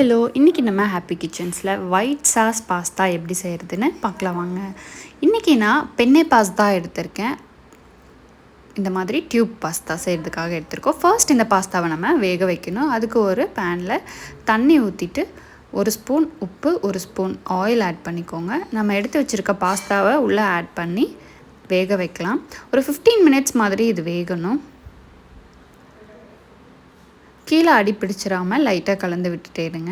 Hello இன்றைக்கி நம்ம happy கிச்சன்ஸில் white sauce pasta எப்படி செய்கிறதுன்னு பார்க்கலாம் வாங்க. இன்றைக்கி நான் பென்னே பாஸ்தா எடுத்திருக்கேன். இந்த மாதிரி டியூப் பாஸ்தா செய்கிறதுக்காக எடுத்திருக்கோம். ஃபர்ஸ்ட் இந்த பாஸ்தாவை நம்ம வேக வைக்கணும். அதுக்கு ஒரு பேனில் தண்ணி ஊற்றிட்டு 1 ஸ்பூன் உப்பு 1 ஸ்பூன் ஆயில் ஆட் பண்ணிக்கோங்க. நம்ம எடுத்து வச்சுருக்க பாஸ்தாவை உள்ளே ஆட் பண்ணி வேக வைக்கலாம். ஒரு 15 மினிட்ஸ் மாதிரி இது வேகணும். கீழே அடி பிடிச்சிடாமல் லைட்டாக கலந்து விட்டுட்டே இருங்க.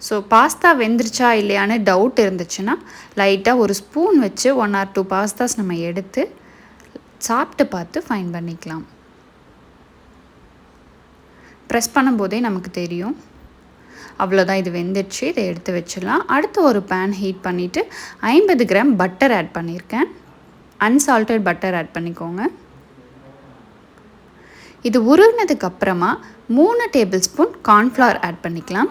ஸோ பாஸ்தா வெந்துருச்சா இல்லையான்னு டவுட் இருந்துச்சுன்னா லைட்டாக ஒரு ஸ்பூன் வச்சு 1 or 2 பாஸ்தாஸ் நம்ம எடுத்து சாப்பிட்டு பார்த்து ஃபைன் பண்ணிக்கலாம். ப்ரெஸ் பண்ணும்போதே நமக்கு தெரியும். அவ்வளோதான், இது வெந்துடுச்சு. இதை எடுத்து வச்சிடலாம். அடுத்து ஒரு பேன் ஹீட் பண்ணிவிட்டு 50 கிராம் பட்டர் ஆட் பண்ணியிருக்கேன். அன்சால்டட் பட்டர் ஆட் பண்ணிக்கோங்க. இது உருகினதுக்கு அப்புறமா 3 டேபிள் ஸ்பூன் கார்ன்ஃப்ளவர் ஆட் பண்ணிக்கலாம்.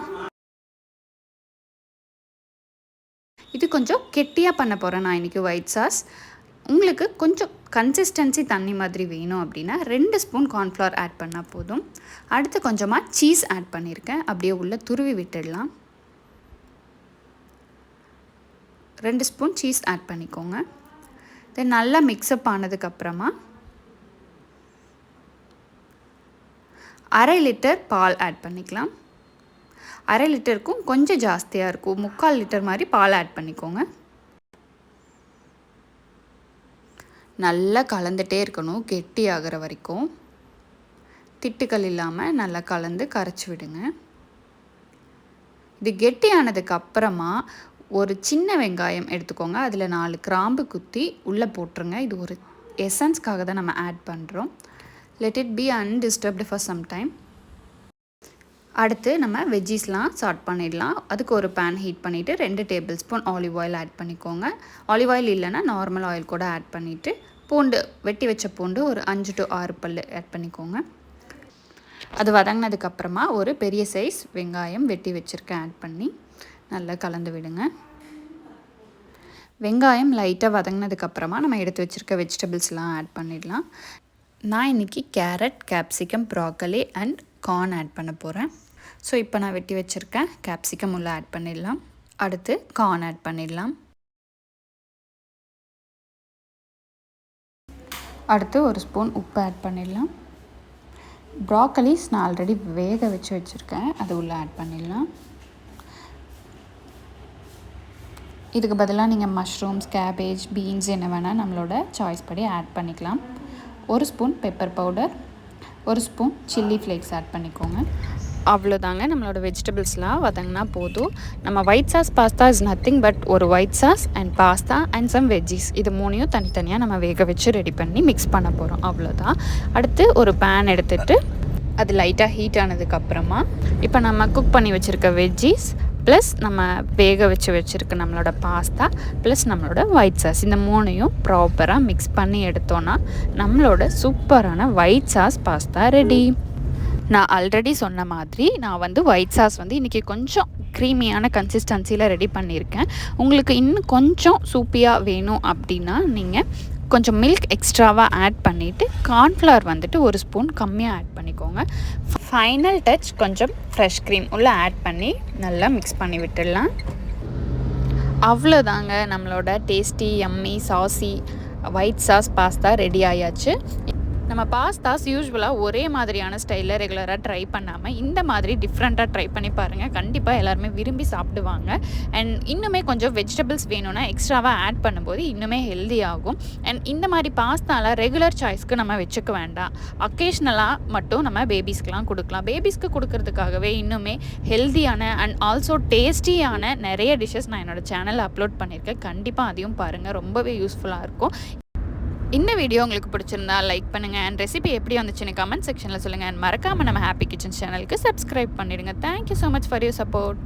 இது கொஞ்சம் கெட்டியாக பண்ண போகிறேன் நான் இன்றைக்கி ஒயிட் சாஸ். உங்களுக்கு கொஞ்சம் கன்சிஸ்டன்சி தண்ணி மாதிரி வேணும் அப்படின்னா 2 ஸ்பூன் கார்ன்ஃப்ளவர் ஆட் பண்ணால் போதும். அடுத்து கொஞ்சமாக சீஸ் ஆட் பண்ணியிருக்கேன். அப்படியே உள்ளே துருவி விட்டுடலாம். 2 ஸ்பூன் சீஸ் ஆட் பண்ணிக்கோங்க. இதை நல்லா மிக்ஸ்அப் ஆனதுக்கப்புறமா 1/2 லிட்டர் பால் ஆட் பண்ணிக்கலாம். 1/2 லிட்டருக்கும் கொஞ்சம் ஜாஸ்தியாக இருக்கும். 3/4 லிட்டர் மாதிரி பால் ஆட் பண்ணிக்கோங்க. நல்லா கலந்துகிட்டே இருக்கணும் கெட்டி ஆகிற வரைக்கும். திட்டுக்கள் இல்லாமல் நல்லா கலந்து கரைச்சி விடுங்க. இது கெட்டி ஆனதுக்கு அப்புறமா ஒரு சின்ன வெங்காயம் எடுத்துக்கோங்க. அதில் 4 கிராம்பு குத்தி உள்ளே போட்டுருங்க. இது ஒரு எசன்ஸ்க்காக தான் நம்ம ஆட் பண்ணுறோம். let it be undisturbed for some time. அடுத்து நம்ம வெஜ்ஜீஸ்லாம் சார்ட் பண்ணிடலாம். அதுக்கு ஒரு பேன் ஹீட் பண்ணிவிட்டு 2 table spoon olive oil add பண்ணிக்கோங்க. ஆலிவ் ஆயில் இல்லைன்னா நார்மல் ஆயில் கூட ஆட் பண்ணிவிட்டு பூண்டு வெட்டி வச்ச பூண்டு ஒரு 5 to 6 பல் ஆட் பண்ணிக்கோங்க. அது வதங்கினதுக்கப்புறமா ஒரு பெரிய சைஸ் வெங்காயம் வெட்டி வச்சுருக்கேன் ஆட் பண்ணி நல்லா கலந்து விடுங்க. வெங்காயம் லைட்டாக வதங்கினதுக்கப்புறமா நம்ம எடுத்து வச்சுருக்க வெஜிடபிள்ஸ்லாம் ஆட் பண்ணிடலாம். நான் இன்றைக்கி carrot, capsicum, broccoli and corn add பண்ண போகிறேன். ஸோ இப்போ நான் வெட்டி வச்சுருக்கேன் கேப்சிகம் உள்ள ஆட் பண்ணிடலாம். அடுத்து கார்ன் ஆட் பண்ணிடலாம். அடுத்து 1 ஸ்பூன் உப்பு ஆட் பண்ணிடலாம். ப்ராக்கலிஸ் நான் ஆல்ரெடி வேக வச்சு வச்சுருக்கேன், அது உள்ளே ஆட் பண்ணிடலாம். இதுக்கு பதிலாக நீங்கள் மஷ்ரூம்ஸ், கேபேஜ், பீன்ஸ் என்ன வேணால் நம்மளோட சாய்ஸ் படி ஆட் பண்ணிக்கலாம். 1 spoon pepper powder, 1 spoon chilli flakes add பண்ணிக்கோங்க. அவ்வளோதாங்க, நம்மளோட வெஜிடபிள்ஸ்லாம் வதங்கினா போதும். நம்ம white sauce pasta is nothing but ஒரு white sauce and pasta and some veggies, இது 3யும் தனித்தனியாக நம்ம வேக வச்சு ரெடி பண்ணி மிக்ஸ் பண்ண போகிறோம். அவ்வளோதான். அடுத்து ஒரு பேன் எடுத்துகிட்டு அது லைட்டாக ஹீட் ஆனதுக்கப்புறமா இப்போ நம்ம குக் பண்ணி வச்சுருக்க வெஜ்ஜீஸ் ப்ளஸ் நம்ம வேக வச்சுருக்க நம்மளோட பாஸ்தா ப்ளஸ் நம்மளோட ஒயிட் சாஸ், இந்த 3யும் ப்ராப்பராக மிக்ஸ் பண்ணி எடுத்தோன்னா நம்மளோட சூப்பரான ஒயிட் சாஸ் பாஸ்தா ரெடி. நான் ஆல்ரெடி சொன்ன மாதிரி நான் ஒயிட் சாஸ் இன்றைக்கி கொஞ்சம் க்ரீமியான கன்சிஸ்டன்சியில் ரெடி பண்ணியிருக்கேன். உங்களுக்கு இன்னும் கொஞ்சம் சூப்பியாக வேணும் அப்படின்னா நீங்கள் கொஞ்சம் மில்க் எக்ஸ்ட்ராவாக ஆட் பண்ணிவிட்டு கார்ன்ஃப்ளவர் 1 ஸ்பூன் கம்மியாக ஆட் பண்ணிக்கோங்க. ஃபைனல் டச் கொஞ்சம் ஃப்ரெஷ் க்ரீம் உள்ளே ஆட் பண்ணி நல்லா மிக்ஸ் பண்ணி விட்டுடலாம். அவ்வளோதாங்க, நம்மளோட tasty yummy saucy white sauce pasta ready ஆயாச்சு. நம்ம பாஸ்தாஸ் யூஸ்வலாக ஒரே மாதிரியான ஸ்டைலில் ரெகுலராக ட்ரை பண்ணாமல் இந்த மாதிரி டிஃப்ரெண்ட்டாக ட்ரை பண்ணி பாருங்கள். கண்டிப்பாக எல்லாருமே விரும்பி சாப்பிடுவாங்க. அண்ட் இன்னுமே கொஞ்சம் வெஜிடபிள்ஸ் வேணும்னா எக்ஸ்ட்ராவாக ஆட் பண்ணும்போது இன்னுமே ஹெல்தி ஆகும். அண்ட் இந்த மாதிரி பாஸ்தாலாம் ரெகுலர் சாய்ஸ்க்கு நம்ம வச்சுக்க வேண்டாம். அக்கேஷ்னலாக மட்டும் நம்ம பேபிஸ்க்கெலாம் கொடுக்கலாம். பேபிஸ்க்கு கொடுக்கறதுக்காகவே இன்னுமே ஹெல்தியான அண்ட் ஆல்சோ டேஸ்டியான நிறைய டிஷ்ஷஸ் நான் என்னோடய சேனலில் அப்லோட் பண்ணியிருக்கேன். கண்டிப்பாக அதையும் பாருங்கள், ரொம்பவே யூஸ்ஃபுல்லாக இருக்கும். இந்த வீடியோ உங்களுக்கு பிடிச்சிருந்தா லைக் பண்ணுங்கள் அண்ட் ரெசிபி எப்படி வந்துச்சுன்னு கமெண்ட் செக்ஷனில் சொல்லுங்கள். அண்ட் மறக்காமல் நம்ம ஹாப்பி கிச்சன் சேனலுக்கு சப்ஸ்கிரைப் பண்ணிவிடுங்க. Thank you so much for your support.